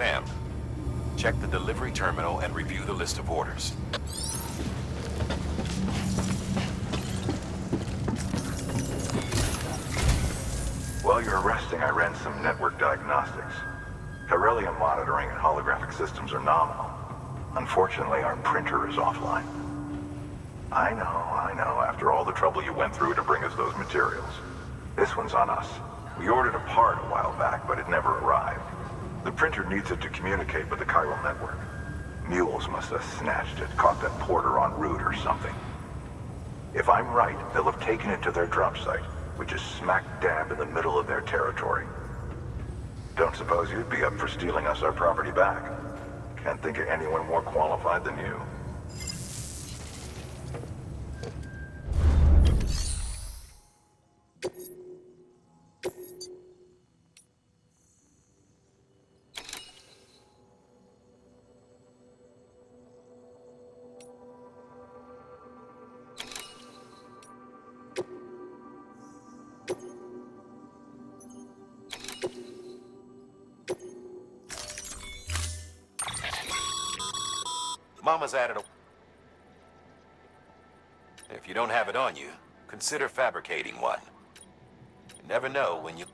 Sam, check the delivery terminal and review the list of orders. While you're resting, I ran some network diagnostics. Beryllium monitoring and holographic systems are nominal. Unfortunately, our printer is offline. I know, after all the trouble you went through to bring us those materials. This one's on us. We ordered a part a while back, but it never arrived. The printer needs it to communicate with the chiral network. Mules must have snatched it, caught that porter en route or something. If I'm right, they'll have taken it to their drop site, which is smack dab in the middle of their territory. Don't suppose you'd be up for stealing us our property back? Can't think of anyone more qualified than you. Mama's added a... If you don't have it on you, consider fabricating one. You never know when you...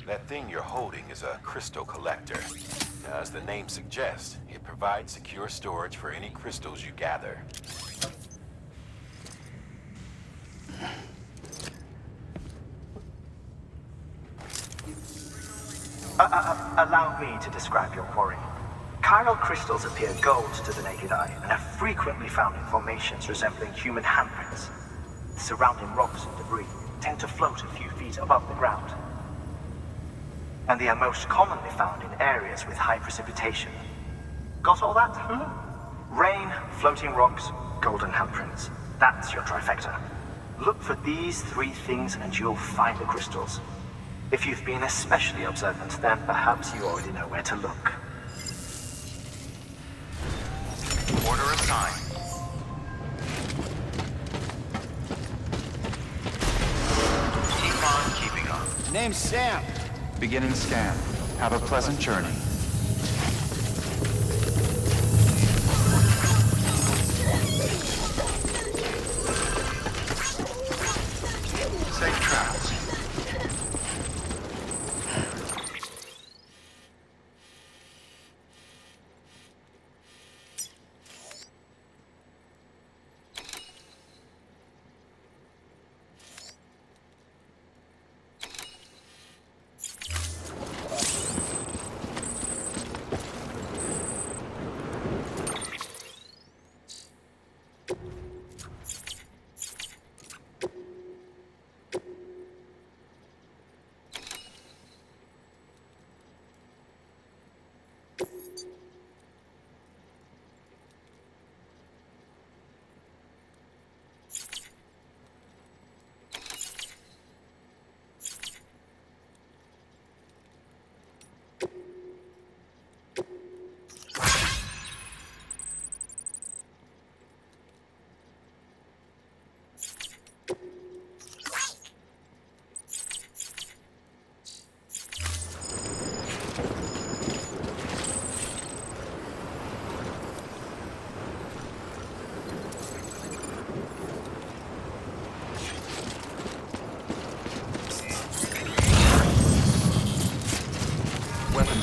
That thing you're holding is a crystal collector. As the name suggests, it provides secure storage for any crystals you gather. Allow me to describe your quarry. Chiral crystals appear gold to the naked eye and are frequently found in formations resembling human handprints. The surrounding rocks and debris tend to float a few feet above the ground. And they are most commonly found in areas with high precipitation. Got all that? Rain, floating rocks, golden handprints. That's your trifecta. Look for these three things and you'll find the crystals. If you've been especially observant, then perhaps you already know where to look. Order assigned. Keep on keeping on. Name's Sam. Beginning scan. Have a pleasant journey. Safe travels.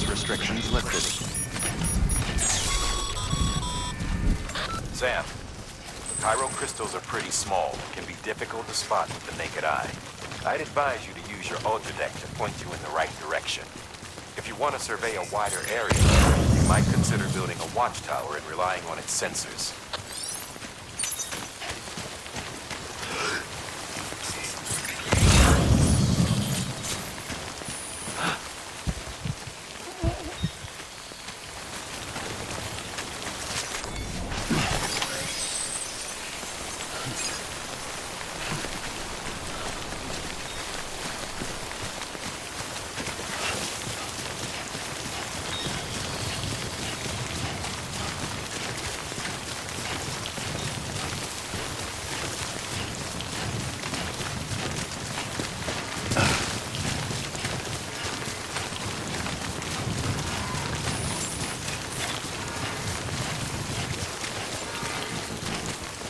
Restrictions lifted. Sam, chiral crystals are pretty small and can be difficult to spot with the naked eye. I'd advise you to use your ultra deck to point you in the right direction. If you want to survey a wider area, you might consider building a watchtower and relying on its sensors.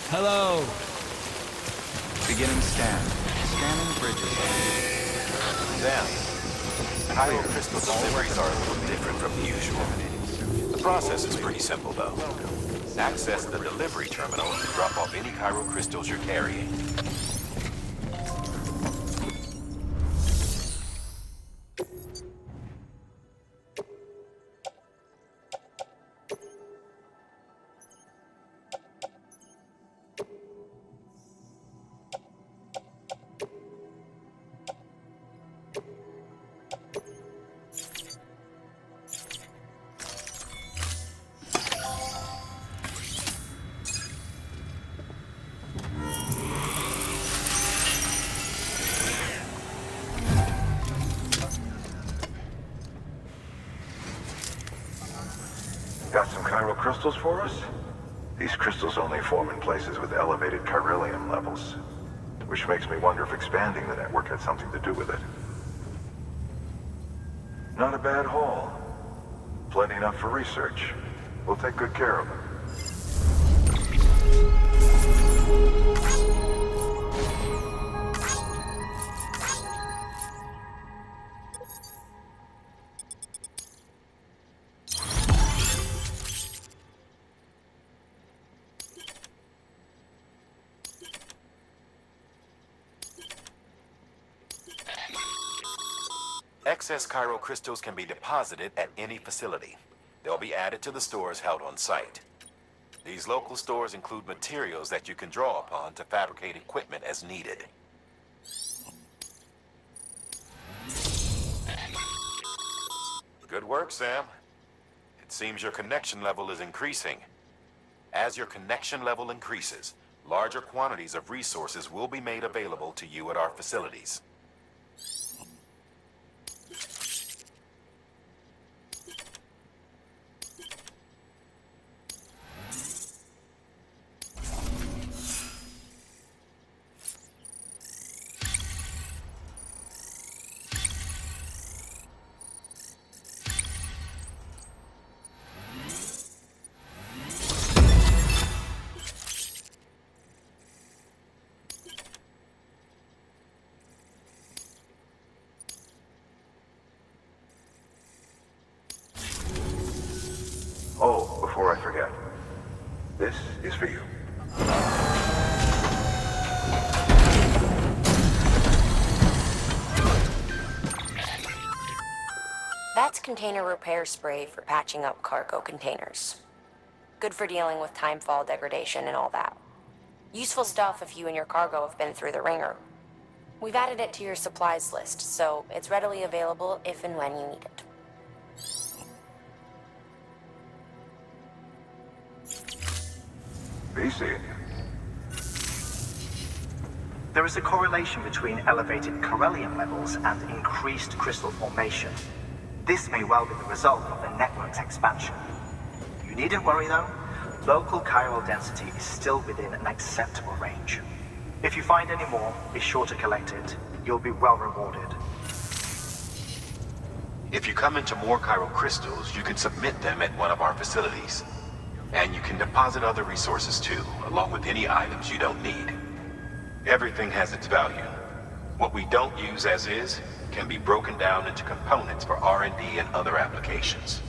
Hello. Beginning scan. Scanning bridges. Sam, chiral crystal deliveries are a little different from the usual. The process is pretty simple, though. Access the delivery terminal to drop off any chiral crystals you're carrying. Got some chiral crystals for us? These crystals only form in places with elevated chiralium levels, which makes me wonder if expanding the network had something to do with it. Not a bad haul. Plenty enough for research. We'll take good care of them. Excess chiral crystals can be deposited at any facility. They'll be added to the stores held on site. These local stores include materials that you can draw upon to fabricate equipment as needed. Good work, Sam. It seems your connection level is increasing. As your connection level increases, larger quantities of resources will be made available to you at our facilities. Oh, before I forget, this is for you. That's container repair spray for patching up cargo containers. Good for dealing with timefall degradation and all that. Useful stuff if you and your cargo have been through the ringer. We've added it to your supplies list, so it's readily available if and when you need it. Be seeing you. There is a correlation between elevated chiralium levels and increased crystal formation. This may well be the result of the network's expansion. You needn't worry though. Local chiral density is still within an acceptable range. If you find any more, be sure to collect it. You'll be well rewarded. If you come into more chiral crystals, you can submit them at one of our facilities. And you can deposit other resources too, along with any items you don't need. Everything has its value. What we don't use as is can be broken down into components for R&D and other applications.